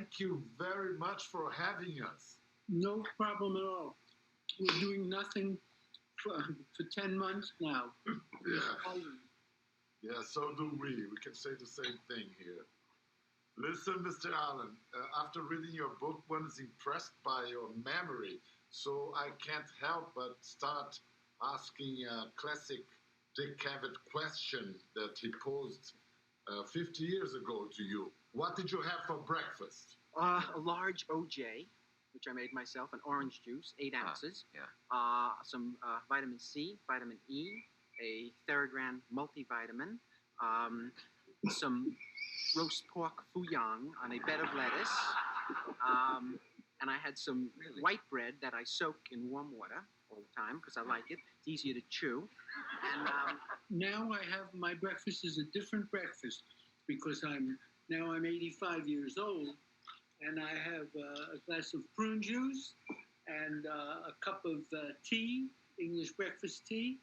thank you very much for having us. No problem at all. We're doing nothing for 10 months now. Yeah. Yeah, so do we. We can say the same thing here. Listen, Mr. Allen, after reading your book, one is impressed by your memory. So I can't help but start asking a classic Dick Cavett question that he posed 50 years ago to you. What did you have for breakfast? A large OJ, which I made myself, an orange juice, 8 ounces. Some vitamin C, vitamin E, a Theragram multivitamin, some roast pork fuyang on a bed of lettuce, and I had some white bread that I soak in warm water all the time because I like it. It's easier to chew. And now I have my breakfast is a different breakfast because I'm 85 years old, and I have a glass of prune juice and a cup of tea, English breakfast tea,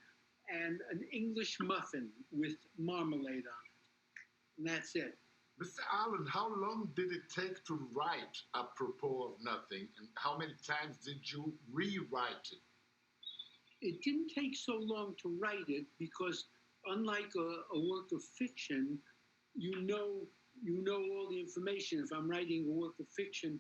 and an English muffin with marmalade on it. And that's it. Mr. Allen, how long did it take to write Apropos of Nothing, and how many times did you rewrite it? It didn't take so long to write it because, unlike a work of fiction, you know all the information. If I'm writing a work of fiction,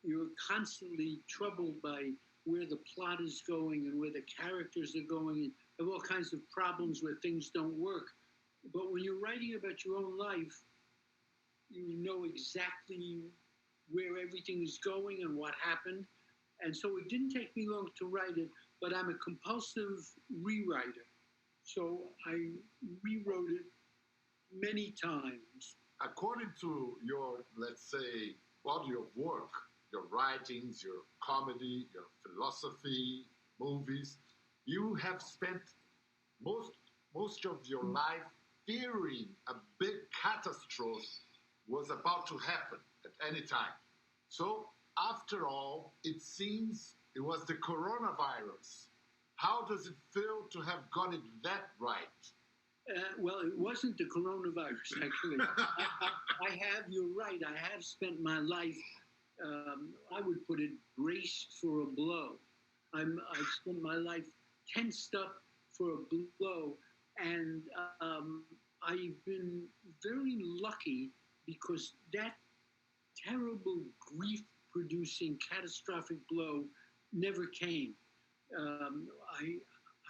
you're constantly troubled by where the plot is going and where the characters are going, and have all kinds of problems where things don't work. But when you're writing about your own life, you know exactly where everything is going and what happened. And so it didn't take me long to write it, but I'm a compulsive rewriter. So I rewrote it many times. According to your, let's say, body of work, your writings, your comedy, your philosophy, movies, you have spent most of your life fearing a big catastrophe was about to happen at any time. So, after all, it seems it was the coronavirus. How does it feel to have got it that right? Well, it wasn't the coronavirus, actually. You're right, I have spent my life, I would put it, braced for a blow. I've spent my life tensed up for a blow, and I've been very lucky because that terrible grief-producing catastrophic blow never came. I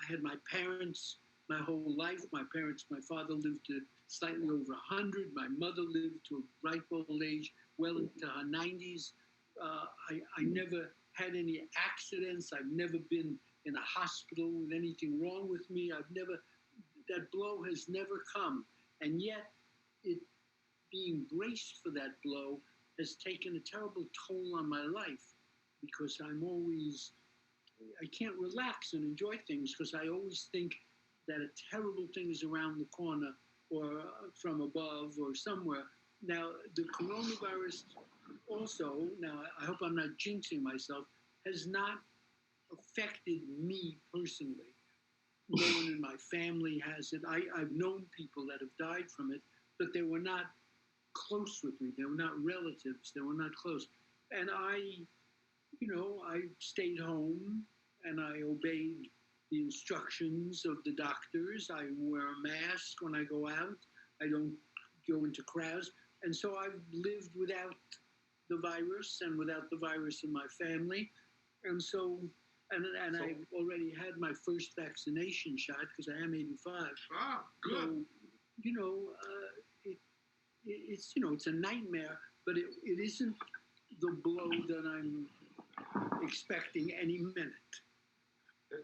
had my parents my whole life. My father lived to slightly over 100. My mother lived to a ripe old age, well into her 90s. I never had any accidents. I've never been in a hospital with anything wrong with me. That blow has never come. And yet, being braced for that blow has taken a terrible toll on my life because I can't relax and enjoy things because I always think that a terrible thing is around the corner or from above or somewhere. Now, the coronavirus also, now I hope I'm not jinxing myself, has not affected me personally. No one in my family has it. I've known people that have died from it, but they were not close with me. They were not relatives. They were not close. And I stayed home and I obeyed the instructions of the doctors. I wear a mask when I go out. I don't go into crowds. And so I've lived without the virus and without the virus in my family. And so, and I've already had my first vaccination shot because I am 85. Ah, good. So, it's a nightmare, but it isn't the blow that I'm expecting any minute.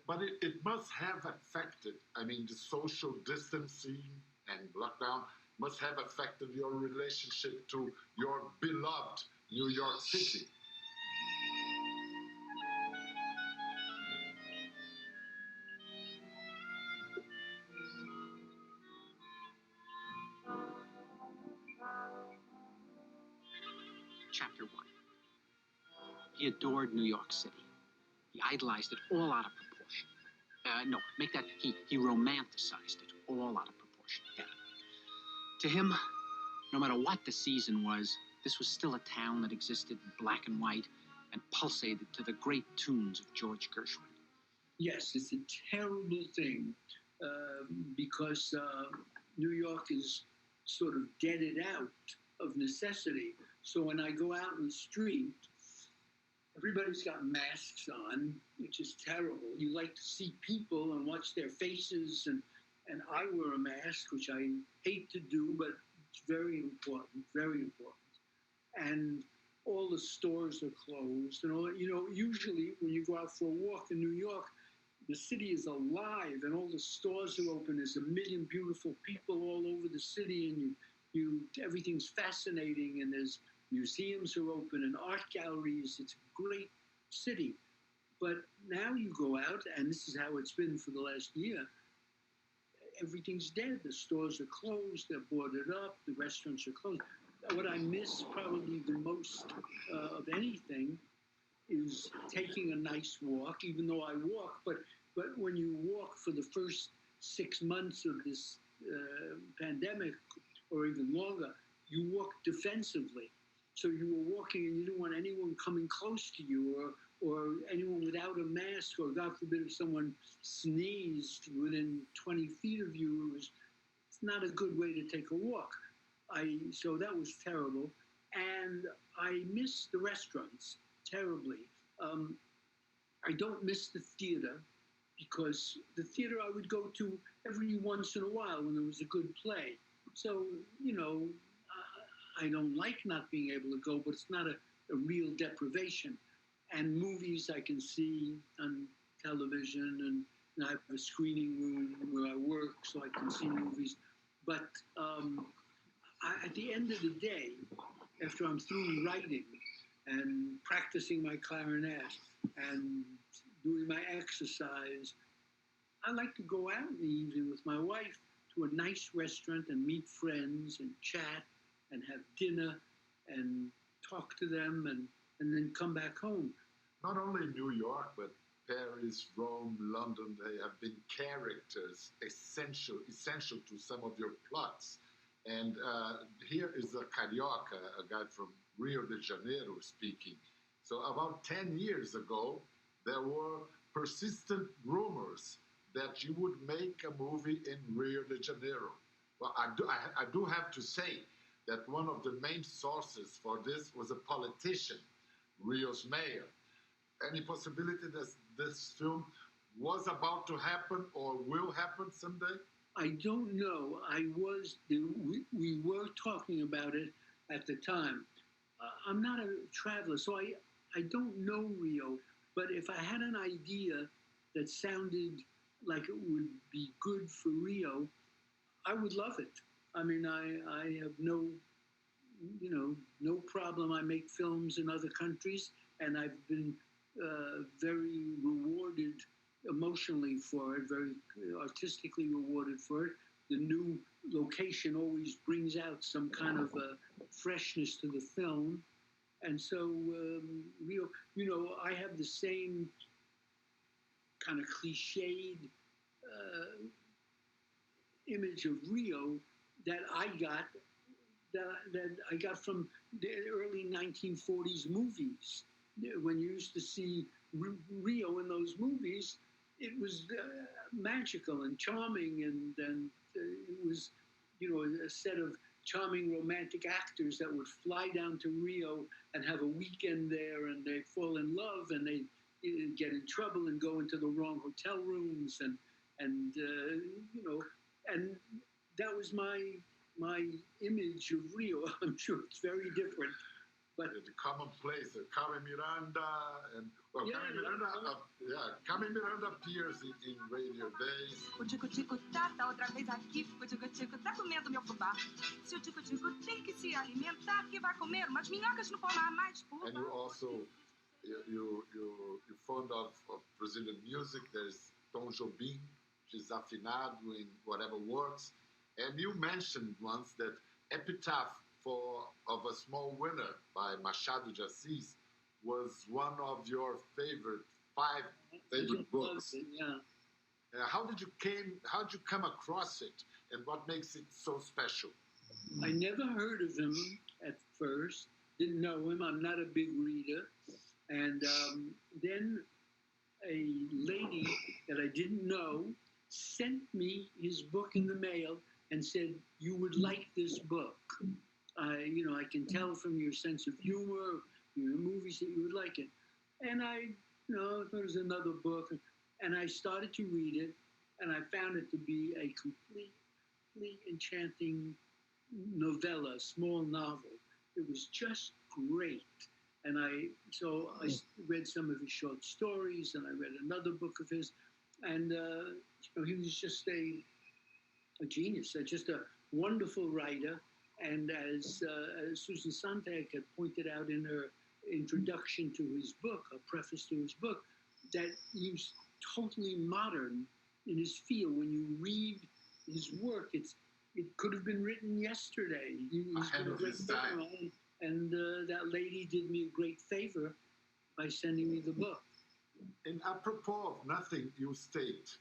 But it must have affected, the social distancing and lockdown must have affected your relationship to your beloved New York City. Chapter 1. He adored New York City. He idolized it all out of proportion. He romanticized it all out of proportion. Yeah. To him, no matter what the season was, this was still a town that existed in black and white and pulsated to the great tunes of George Gershwin. Yes, it's a terrible thing because New York is sort of deaded out of necessity. So when I go out in the street, everybody's got masks on, which is terrible. You like to see people and watch their faces, and I wear a mask, which I hate to do, but it's very important, very important. And all the stores are closed, and all. Usually when you go out for a walk in New York, the city is alive, and all the stores are open. There's a million beautiful people all over the city, and everything's fascinating, and there's museums are open and art galleries. It's a great city. But now you go out, and this is how it's been for the last year, everything's dead. The stores are closed, they're boarded up, the restaurants are closed. What I miss probably the most of anything is taking a nice walk, even though I walk, but when you walk for the first 6 months of this pandemic, or even longer, you walk defensively. So you were walking and you didn't want anyone coming close to you, or anyone without a mask, or God forbid if someone sneezed within 20 feet of you, it's not a good way to take a walk. So that was terrible. And I miss the restaurants terribly. I don't miss the theater, because the theater I would go to every once in a while when there was a good play. So, I don't like not being able to go, but it's not a real deprivation. And movies I can see on television, and I have a screening room where I work, so I can see movies. But at the end of the day, after I'm through writing and practicing my clarinet and doing my exercise, I like to go out in the evening with my wife to a nice restaurant and meet friends and chat and have dinner and talk to them and then come back home. Not only New York, but Paris, Rome, London, they have been characters essential to some of your plots. And here is a Carioca, a guy from Rio de Janeiro speaking. So about 10 years ago, there were persistent rumors that you would make a movie in Rio de Janeiro. Well, I do have to say that one of the main sources for this was a politician, Rio's mayor. Any possibility that this film was about to happen or will happen someday? I don't know. We were talking about it at the time. I'm not a traveler, so I don't know Rio. But if I had an idea that sounded like it would be good for Rio, I would love it. I mean, I have no problem. I make films in other countries, and I've been very rewarded emotionally for it, very artistically rewarded for it. The new location always brings out some kind of freshness to the film. And so Rio, I have the same kind of cliched image of Rio that I got from the early 1940s movies. When you used to see Rio in those movies, it was magical and charming, and it was, a set of charming romantic actors that would fly down to Rio and have a weekend there, and they fall in love, and they get in trouble and go into the wrong hotel rooms, and that was my image of Rio. I'm sure it's very different. But the commonplace, Carmen Miranda, and Carmen Miranda appears in Radio Days. O tico-tico tá outra vez aqui. O tico-tico tá comendo meu fubá. Se o tico-tico tem que se alimentar, que vai comer umas minhocas no pomar mais fubá. And you also, you're fond of Brazilian music. There's Tom Jobim, desafinado in whatever works. And you mentioned once that Epitaph of a Small Winner by Machado de Assis was one of your five favorite books. Yeah. How did you come across it, and what makes it so special? I never heard of him at first, Didn't know him. I'm not a big reader. And then a lady that I didn't know sent me his book in the mail and said, "You would like this book. I can tell from your sense of humor, your movies that you would like it." And I, thought it was another book, and I started to read it, and I found it to be a completely enchanting novella, small novel. It was just great. And I read some of his short stories, and I read another book of his, and he was just a genius, just a wonderful writer. And as Susan Sontag had pointed out in her introduction to his book, a preface to his book, that he was totally modern in his feel. When you read his work, it could have been written yesterday. Ahead of his time. And that lady did me a great favor by sending me the book. And apropos of nothing, you state,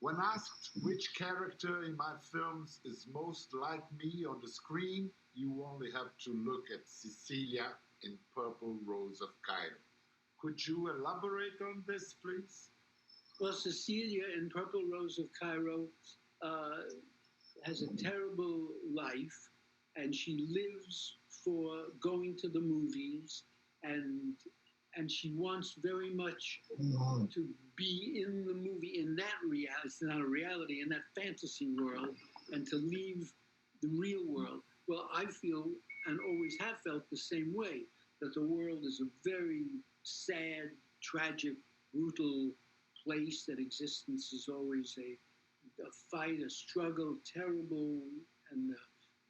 when asked which character in my films is most like me on the screen, you only have to look at Cecilia in Purple Rose of Cairo. Could you elaborate on this, please? Well, Cecilia in Purple Rose of Cairo has a terrible life, and she lives for going to the movies, and she wants very much to be in the movie, in that reality. It's not a reality, in that fantasy world, and to leave the real world. Well, I feel, and always have felt the same way, that the world is a very sad, tragic, brutal place, that existence is always a fight, a struggle, terrible, and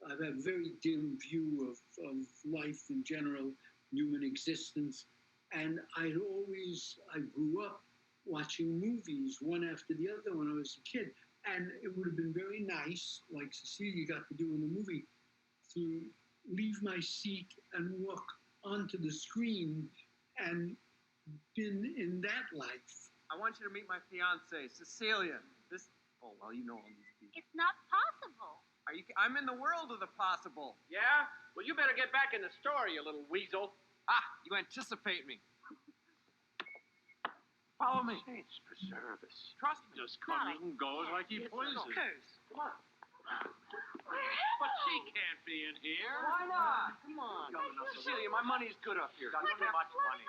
I have a very dim view of life in general, human existence. And I grew up watching movies one after the other when I was a kid. And it would have been very nice, like Cecilia got to do in the movie, to leave my seat and walk onto the screen and been in that life. I want you to meet my fiance, Cecilia. You know all these people. It's not possible. I'm in the world of the possible. Yeah? Well, you better get back in the story, you little weasel. You anticipate me. Follow me. Saints preserve us. Trust me. Just comes and goes like he pleases. Come on. But she can't be in here. Why not? Come on. Cecilia, my money's good up here. Got too much money.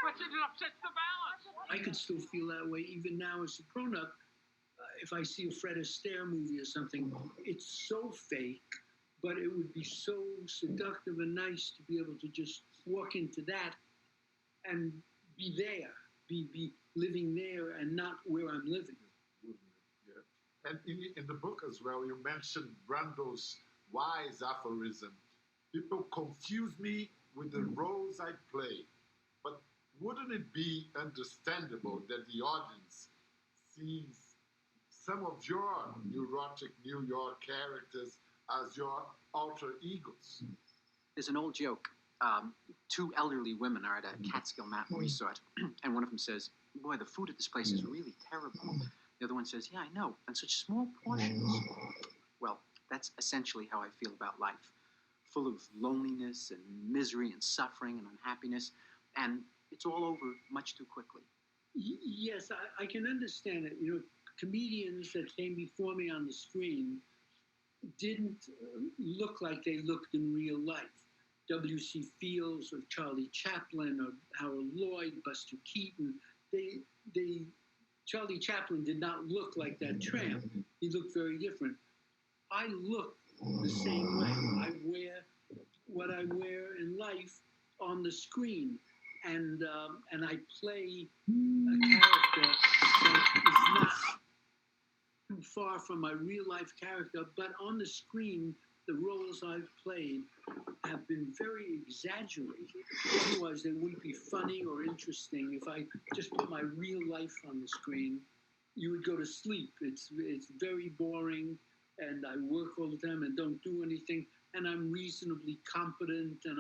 But it upsets the balance. I could still feel that way even now as a grown-up. If I see a Fred Astaire movie or something, it's so fake, but it would be so seductive and nice to be able to just walk into that and be there, be living there and not where I'm living. Yeah. And in the book as well, you mentioned Brando's wise aphorism. People confuse me with the roles I play, but wouldn't it be understandable that the audience sees some of your neurotic New York characters as your alter egos? There's an old joke. Two elderly women are at a Catskill Mountain resort, and one of them says, "Boy, the food at this place is really terrible." The other one says, "Yeah, I know, and such small portions." Well, that's essentially how I feel about life. Full of loneliness and misery and suffering and unhappiness, and it's all over much too quickly. Yes, I can understand it. Comedians that came before me on the screen didn't look like they looked in real life. W.C. Fields or Charlie Chaplin or Harold Lloyd, Buster Keaton, Charlie Chaplin did not look like that tramp. He looked very different. I look the same way. I wear what I wear in life on the screen, and I play a character that is not too far from my real life character, but on the screen, the roles I've played have been very exaggerated. Otherwise, they wouldn't be funny or interesting. If I just put my real life on the screen, you would go to sleep. It's very boring, and I work all the time and don't do anything, and I'm reasonably competent, and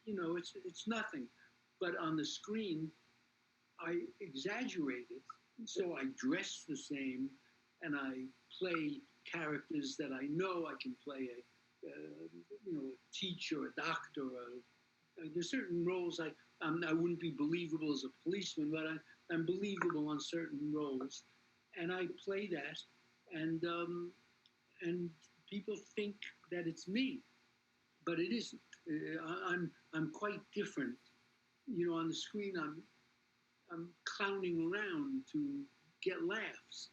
it's nothing. But on the screen, I exaggerate it, so I dress the same, and I play characters that I know I can play a teacher, a doctor, there's certain roles I wouldn't be believable as a policeman, but I'm believable on certain roles, and I play that, and people think that it's me, but it isn't. I'm quite different. On the screen, I'm clowning around to get laughs.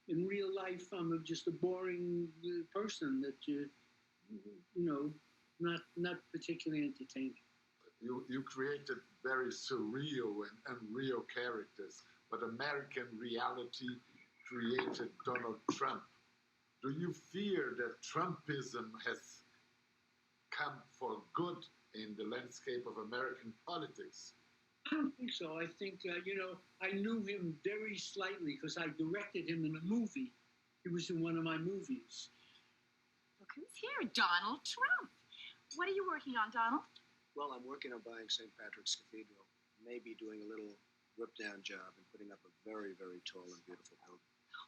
In real life, I'm just a boring person that not particularly entertaining. You created very surreal and unreal characters, but American reality created Donald Trump. Do you fear that Trumpism has come for good in the landscape of American politics? I don't think so. I think, I knew him very slightly because I directed him in a movie. He was in one of my movies. Look who's here, Donald Trump. What are you working on, Donald? Well, I'm working on buying St. Patrick's Cathedral. Maybe doing a little rip-down job and putting up a very, very tall and beautiful building.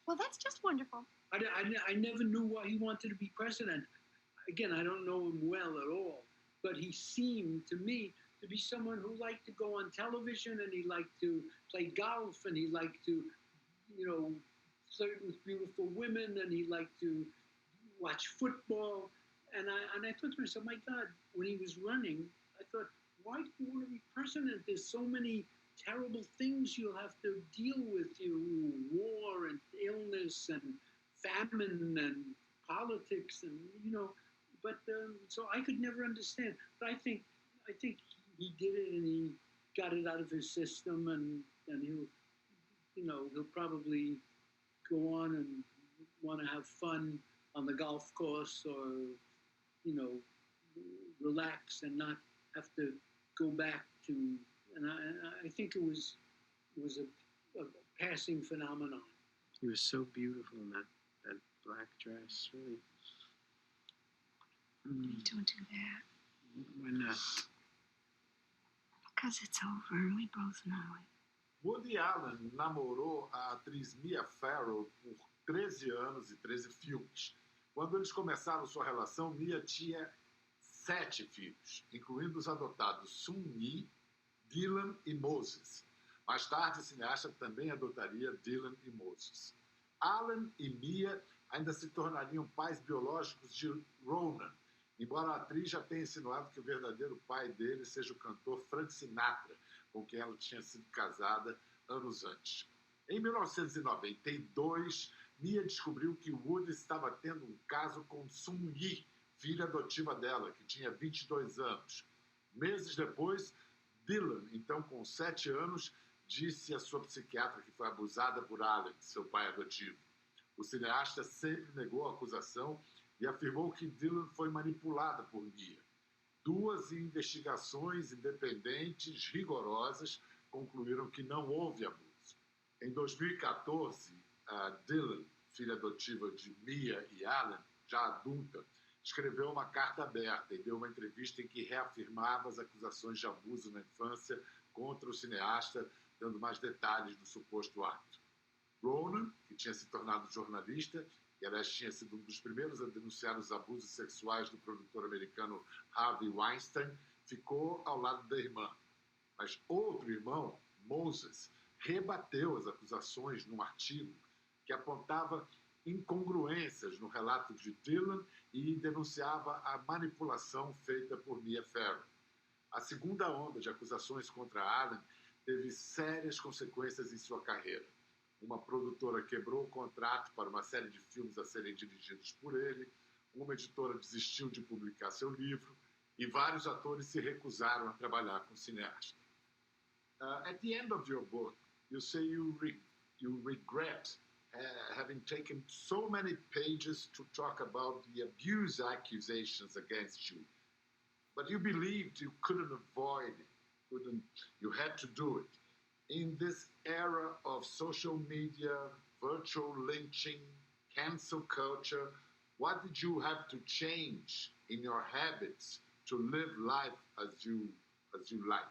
Well, that's just wonderful. I never knew why he wanted to be president. Again, I don't know him well at all, but he seemed to me to be someone who liked to go on television, and he liked to play golf, and he liked to, flirt with beautiful women, and he liked to watch football. And I thought to myself, my God, when he was running, I thought, why do you want to be president? There's so many terrible things you'll have to deal with, war and illness and famine and politics, and but so I could never understand. But I think he did it, and he got it out of his system, and he'll probably go on and want to have fun on the golf course, or relax and not have to go back to. And I think it was a passing phenomenon. He was so beautiful in that black dress, really. Don't do that. Why not? Because it's over, we both know it. Woody Allen namorou a atriz Mia Farrow por 13 anos e 13 filmes. Quando eles começaram sua relação, Mia tinha 7 filhos, incluindo os adotados Sun-Yi, Dylan e Moses. Mais tarde, o cineasta também adotaria Dylan e Moses. Allen e Mia ainda se tornariam pais biológicos de Ronan, embora a atriz já tenha insinuado que o verdadeiro pai dele seja o cantor Frank Sinatra, com quem ela tinha sido casada anos antes. Em 1992, Mia descobriu que Woody estava tendo um caso com Sun-Yi, filha adotiva dela, que tinha 22 anos. Meses depois, Dylan, então com 7 anos, disse à sua psiquiatra que foi abusada por Allen, seu pai adotivo. O cineasta sempre negou a acusação e afirmou que Dylan foi manipulada por Mia. 2 investigações independentes, rigorosas, concluíram que não houve abuso. Em 2014, Dylan, filha adotiva de Mia e Allen, já adulta, escreveu uma carta aberta e deu uma entrevista em que reafirmava as acusações de abuso na infância contra o cineasta, dando mais detalhes do suposto ato. Ronan, que tinha se tornado jornalista e, aliás, tinha sido um dos primeiros a denunciar os abusos sexuais do produtor americano Harvey Weinstein, ficou ao lado da irmã. Mas outro irmão, Moses, rebateu as acusações num artigo que apontava incongruências no relato de Dylan e denunciava a manipulação feita por Mia Farrow. A segunda onda de acusações contra Allen teve sérias consequências em sua carreira. Uma produtora quebrou o contrato para uma série de filmes a serem dirigidos por ele, uma editora desistiu de publicar seu livro e vários atores se recusaram a trabalhar com o cineasta. At the end of your book, you say you regret having taken so many pages to talk about the abuse accusations against you, but you believed you couldn't avoid it, you had to do it. In this era of social media, virtual lynching, cancel culture, what did you have to change in your habits to live life as you like?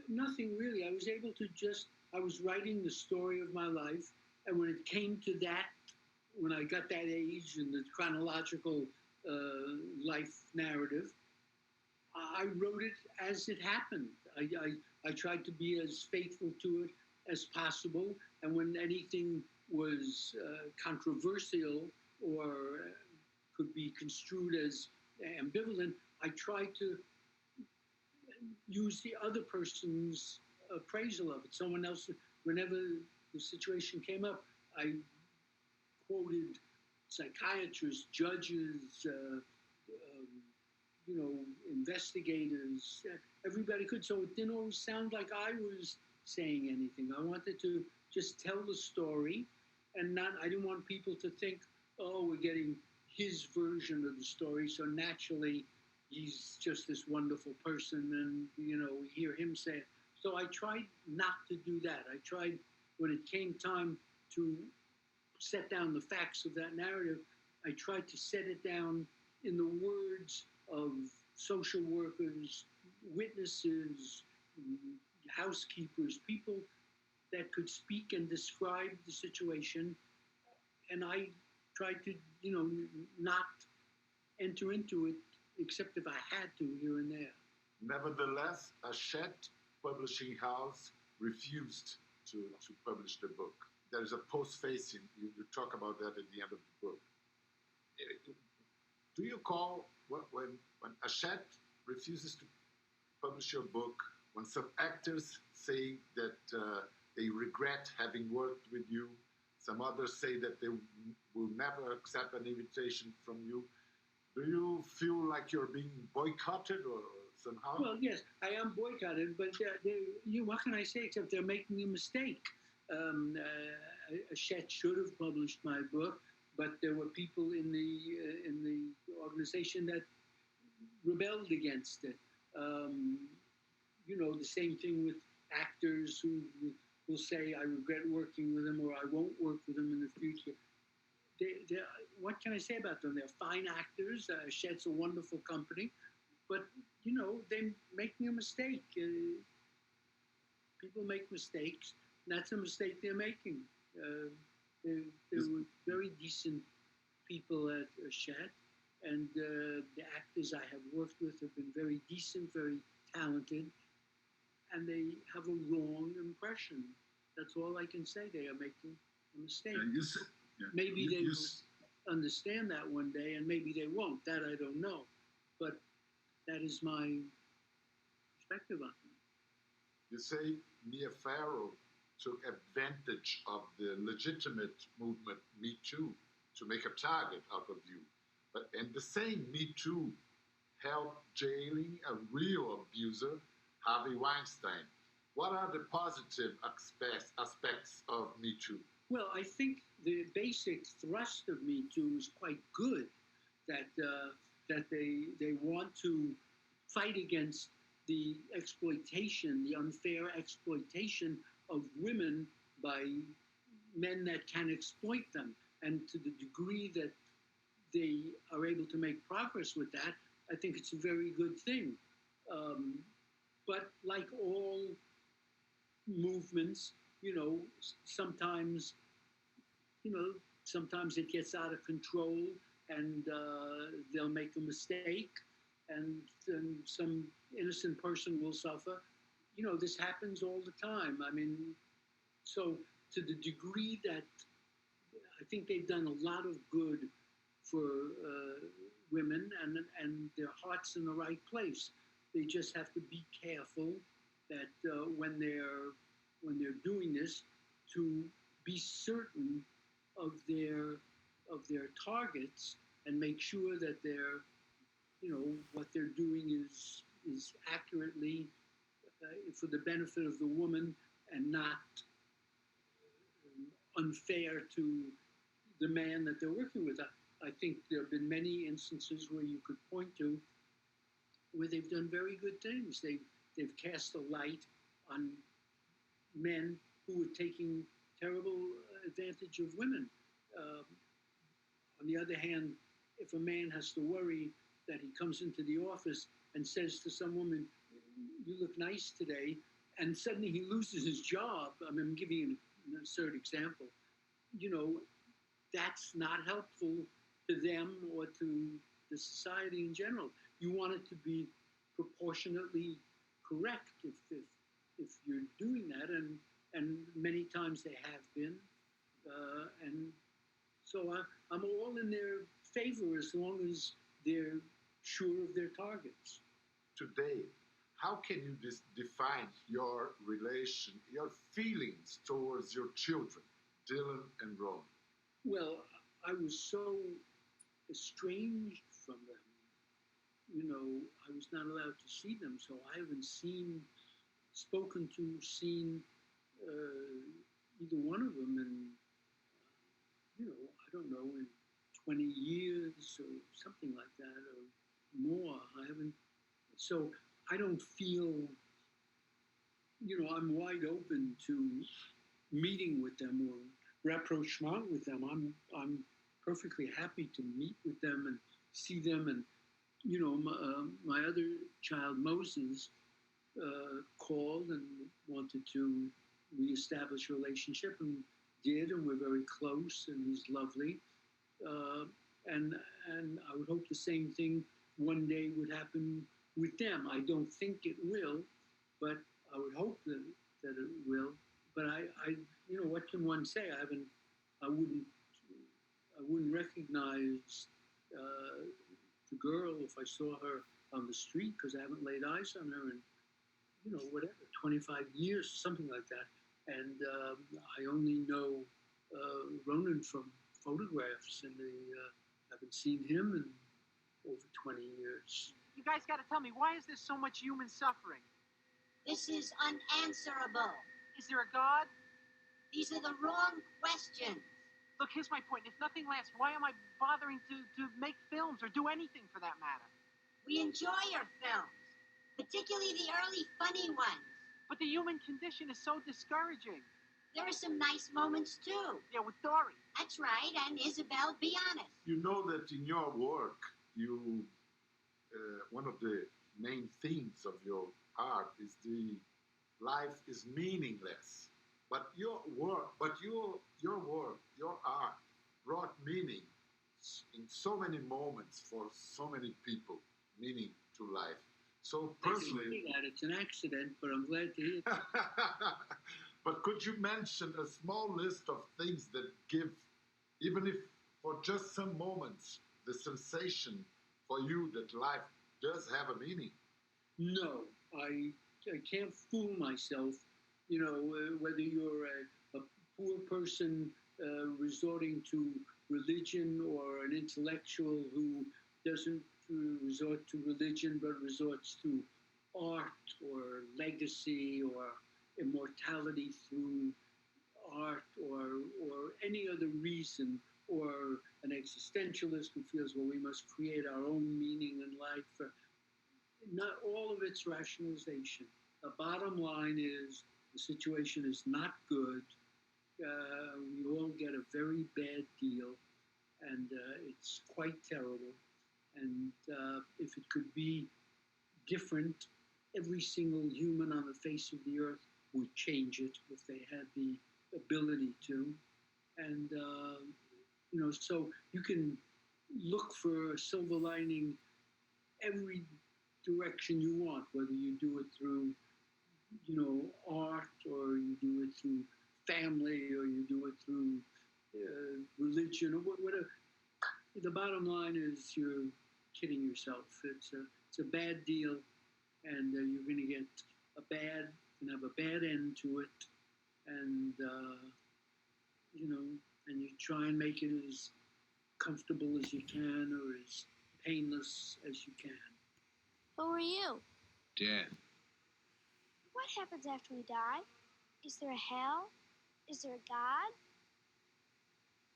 Nothing really. I was writing the story of my life, and when it came to that, when I got that age and the chronological life narrative, I wrote it as it happened. I tried to be as faithful to it as possible. And when anything was controversial or could be construed as ambivalent, I tried to use the other person's appraisal of it. Someone else, whenever the situation came up, I quoted psychiatrists, judges, investigators, everybody could. So it didn't always sound like I was saying anything. I wanted to just tell the story, and I didn't want people to think, oh, we're getting his version of the story. So naturally, he's just this wonderful person, and we hear him say it. So I tried not to do that. I tried, when it came time to set down the facts of that narrative, I tried to set it down in the words of social workers, witnesses, housekeepers, people that could speak and describe the situation. And I tried to, not enter into it except if I had to here and there. Nevertheless, Hachette Publishing House refused to publish the book. There is a post-facing, you talk about that at the end of the book. Do you call, when Hachette refuses to publish your book, when some actors say that they regret having worked with you, some others say that they will never accept an invitation from you, do you feel like you're being boycotted or somehow? Well, yes, I am boycotted, but what can I say except they're making a mistake? Hachette should have published my book, but there were people in the organization that rebelled against it. The same thing with actors who will say, I regret working with them, or I won't work with them in the future. What can I say about them? They're fine actors. Hachette's a wonderful company, but they're making a mistake. People make mistakes, and that's a mistake they're making. They were very decent people at Hachette, and the actors I have worked with have been very decent, very talented, and they have a wrong impression. That's all I can say. They are making a mistake. Maybe they will understand that one day, and maybe they won't. That I don't know. But that is my perspective on it. You say Mia Farrow took advantage of the legitimate movement, Me Too, to make a target out of you. And the same Me Too helped jailing a real abuser, Harvey Weinstein. What are the positive aspects of Me Too? Well, I think the basic thrust of Me Too is quite good, that they want to fight against the exploitation, the unfair exploitation of women by men that can exploit them. And to the degree that they are able to make progress with that, I think it's a very good thing. But like all movements, sometimes it gets out of control, and they'll make a mistake, and then some innocent person will suffer. This happens all the time. I mean, so to the degree that I think they've done a lot of good for women, and their heart's in the right place. They just have to be careful that when they're doing this, to be certain of their targets and make sure that what they're doing is accurately for the benefit of the woman and not unfair to the man that they're working with. I think there have been many instances where you could point to where they've done very good things. They've cast a light on men who were taking terrible advantage of women. On the other hand, if a man has to worry that he comes into the office and says to some woman, you look nice today, and suddenly he loses his job. I'm giving you an absurd example. That's not helpful to them or to the society in general. You want it to be proportionately correct if you're doing that, and many times they have been, and so I'm all in their favor as long as they're sure of their targets. Today, how can you define your relation, your feelings towards your children, Dylan and Ron? Well, I was so estranged from them. You know, I was not allowed to see them, so I haven't spoken to, seen either one of them in, you know, I don't know, in 20 years or something like that, or more. I haven't, so I don't feel, you know, I'm wide open to meeting with them or rapprochement with them. I'm perfectly happy to meet with them and see them. And you know, my other child Moses called and wanted to reestablish a relationship, and did, and we're very close, and he's lovely. And I would hope the same thing one day would happen with them. I don't think it will, but I would hope that it will. But I you know, what can one say? I wouldn't recognize the girl if I saw her on the street, because I haven't laid eyes on her in, you know, whatever, 25 years, something like that. And I only know Ronan from photographs, and I haven't seen him in over 20 years. You guys got to tell me, why is there so much human suffering? This is unanswerable. Is there a God? These are the wrong questions. Look, here's my point. If nothing lasts, why am I bothering to make films or do anything for that matter? We enjoy your films, particularly the early funny ones. But the human condition is so discouraging. There are some nice moments, too. Yeah, with Dory. That's right, and Isabel, be honest. You know that in your work, you one of the main themes of your art is the life is meaningless. But your work, your art brought meaning in so many moments for so many people, meaning to life. So personally, it's an accident, but I'm glad to hear that. But could you mention a small list of things that give, even if for just some moments, the sensation for you that life does have a meaning? No, I can't fool myself. You know, whether you're a poor person resorting to religion or an intellectual who doesn't resort to religion but resorts to art or legacy or immortality through art or any other reason, or an existentialist who feels, well, we must create our own meaning in life. Not all of it's rationalization. The bottom line is the situation is not good. We all get a very bad deal, and it's quite terrible. And if it could be different, every single human on the face of the earth would change it if they had the ability to. And, you know, so you can look for a silver lining every direction you want, whether you do it through, you know, art, or you do it through family, or you do it through religion, or whatever. The bottom line is you're kidding yourself. It's a bad deal, and you're going to get have a bad end to it, and you know, and you try and make it as comfortable as you can, or as painless as you can. Who are you? Dead. What happens after we die? Is there a hell? Is there a God?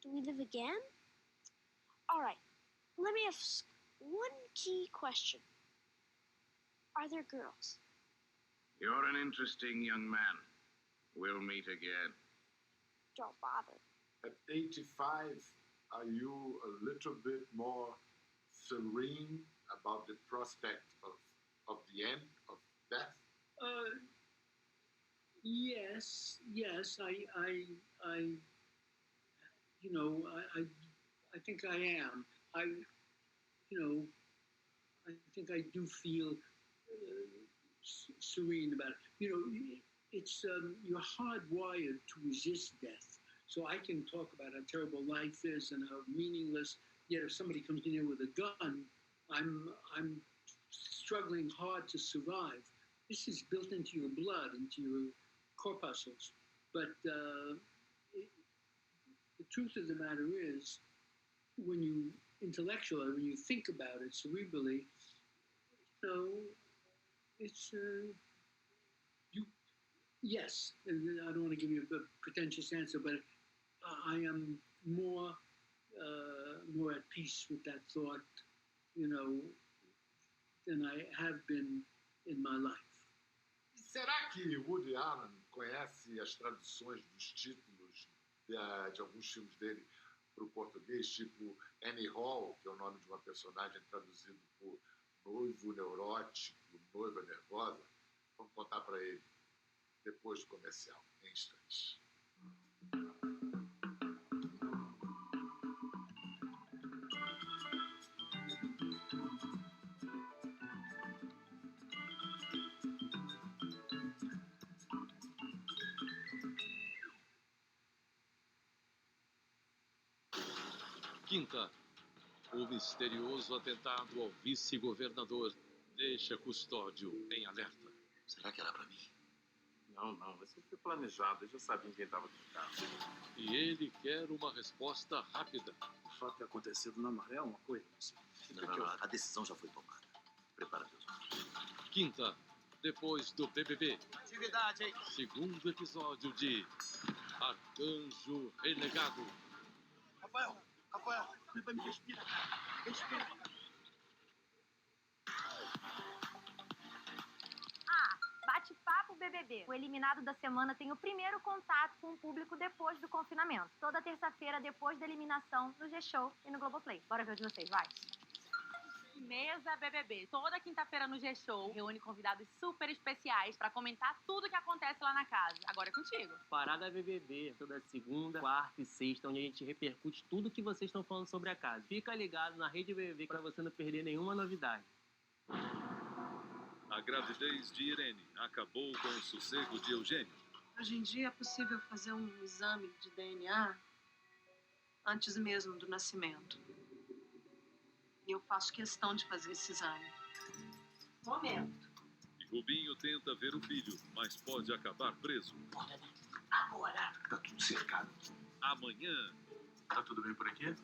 Do we live again? All right, let me ask one key question. Are there girls? You're an interesting young man. We'll meet again. Don't bother. At 85, are you a little bit more serene about the prospect of the end of death? Yes. I you know, I think I am. You know, I think I do feel serene about it. You know, it's you're hardwired to resist death. So I can talk about how terrible life is and how meaningless. Yet if somebody comes in here with a gun, I'm struggling hard to survive. This is built into your blood, into your corpuscles. But the truth of the matter is, when you intellectually, when you think about it cerebrally, you know, it's yes. I don't want to give you a pretentious answer, but I am more at peace with that thought, you know, than I have been in my life. E será que Woody Allen conhece as traduções dos títulos de alguns filmes dele para o português, tipo Annie Hall, que é o nome de uma personagem traduzido por noivo neurótico, noiva nervosa? Vamos contar para ele depois do comercial, em instantes. Quinta. O misterioso atentado ao vice-governador deixa Custódio em alerta. Será que era para mim? Não. Isso foi planejado. Eu já sabia quem estava no carro. E ele quer uma resposta rápida. O fato de acontecido na maré é uma coisa. Não. A decisão já foi tomada. Prepara teus olhos. Quinta. Depois do BBB. Atividade, hein? Segundo episódio de Arcanjo Renegado. Rafael, me respira, cara. Respira. Bate-papo BBB. O eliminado da semana tem o primeiro contato com o público depois do confinamento. Toda terça-feira, depois da eliminação, no G-Show e no Globoplay. Bora ver o de vocês, vai. Mesa BBB. Toda quinta-feira no G-Show, reúne convidados super especiais pra comentar tudo que acontece lá na casa. Agora é contigo. Parada BBB, toda segunda, quarta e sexta, onde a gente repercute tudo que vocês estão falando sobre a casa. Fica ligado na Rede BBB pra você não perder nenhuma novidade. A gravidez de Irene acabou com o sossego de Eugênio. Hoje em dia é possível fazer um exame de DNA antes mesmo do nascimento. E eu faço questão de fazer esse exame. Momento. E Rubinho tenta ver o filho, mas pode acabar preso. Agora tá tudo cercado. Amanhã. Tá tudo bem por aqui?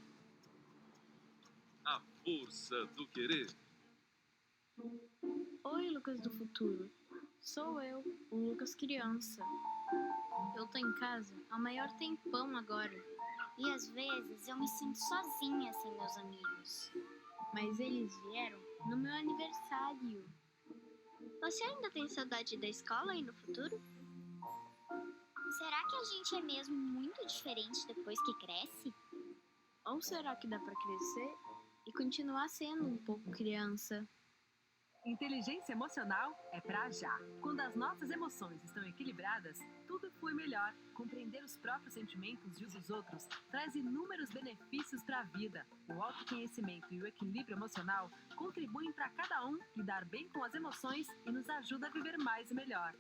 A força do querer. Oi, Lucas do futuro. Sou eu, o Lucas criança. Eu tô em casa há maior tempão agora. E às vezes eu me sinto sozinha sem meus amigos. Mas eles vieram no meu aniversário. Você ainda tem saudade da escola aí no futuro? Será que a gente é mesmo muito diferente depois que cresce? Ou será que dá pra crescer e continuar sendo um pouco criança? Inteligência emocional é pra já. Quando as nossas emoções estão equilibradas, tudo flui melhor. Compreender os próprios sentimentos e os dos outros traz inúmeros benefícios para a vida. O autoconhecimento e o equilíbrio emocional contribuem para cada um lidar bem com as emoções e nos ajuda a viver mais e melhor.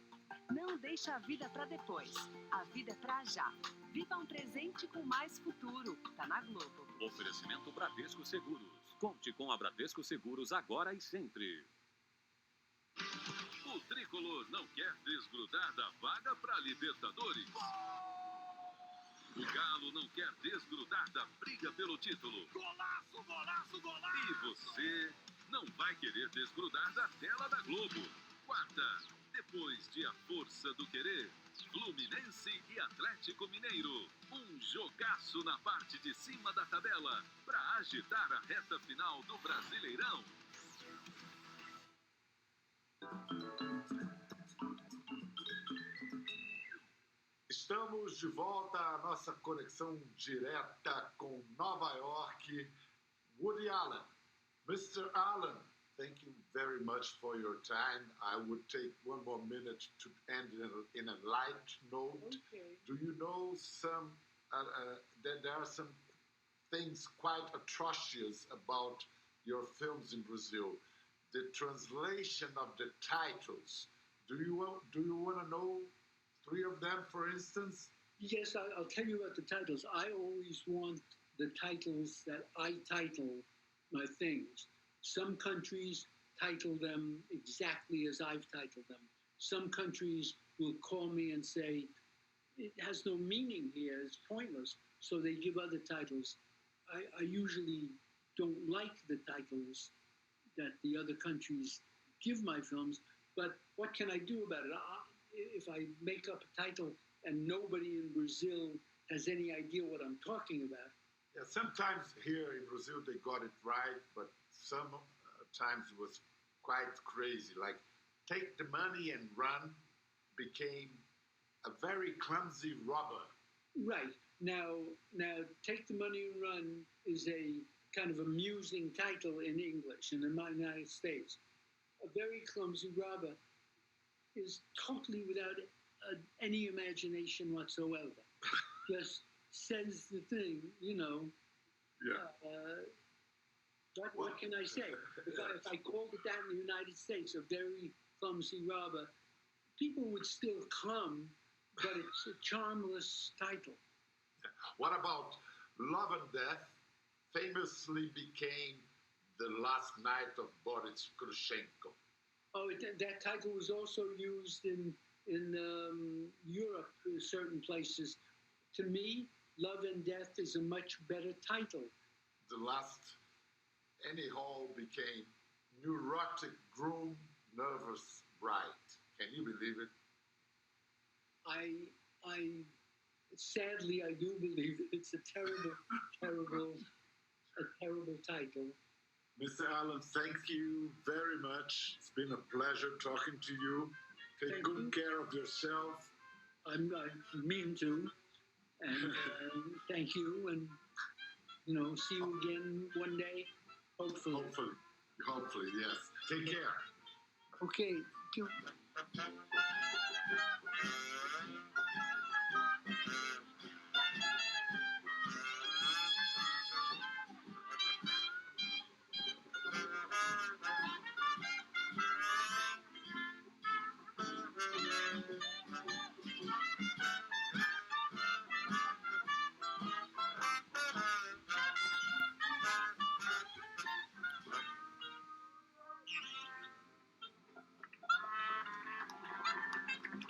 Não deixe a vida para depois. A vida é pra já. Viva um presente com mais futuro. Tá na Globo. Oferecimento Bradesco Seguros. Conte com a Bradesco Seguros agora e sempre. O tricolor não quer desgrudar da vaga para Libertadores. O Galo não quer desgrudar da briga pelo título. Golaço, golaço, golaço! E você não vai querer desgrudar da tela da Globo. Quarta, depois de A Força do Querer, Fluminense e Atlético Mineiro. Um jogaço na parte de cima da tabela para agitar a reta final do Brasileirão. Estamos de volta à nossa conexão direta com Nova York. Woody Allen. Mr. Allen, thank you very much for your time. I would take one more minute to end in a light note. Okay. Do you know that there are some things quite atrocious about your films in Brazil? the translation of the titles. Do you want to know 3 of them, for instance? Yes, I'll tell you about the titles. I always want the titles that I title my things. Some countries title them exactly as I've titled them. Some countries will call me and say, it has no meaning here, it's pointless, so they give other titles. I usually don't like the titles that the other countries give my films, but what can I do about it? If I make up a title and nobody in Brazil has any idea what I'm talking about. Yeah, sometimes here in Brazil they got it right, but sometimes it was quite crazy. Like, Take the Money and Run became a very clumsy robber. Right. Now, Take the Money and Run is a kind of amusing title in English in the United States. A very clumsy robber is totally without any imagination whatsoever. Just says the thing, you know. Yeah. What can I say? If I called it that in the United States, a very clumsy robber, people would still come, but it's a charmless title. What about Love and Death? Famously became The Last Night of Boris Krushenko. Oh, that title was also used in Europe, certain places. To me, Love and Death is a much better title. The last anyhow became Neurotic Groom, Nervous Bride. Can you believe it? Sadly, I do believe it. It's a terrible title. Mr. Allen, thank you very much. It's been a pleasure talking to you. Take good care of yourself. I mean to. And thank you. And, see you again one day. Hopefully. Hopefully, yes. Take care. Okay. Thank you.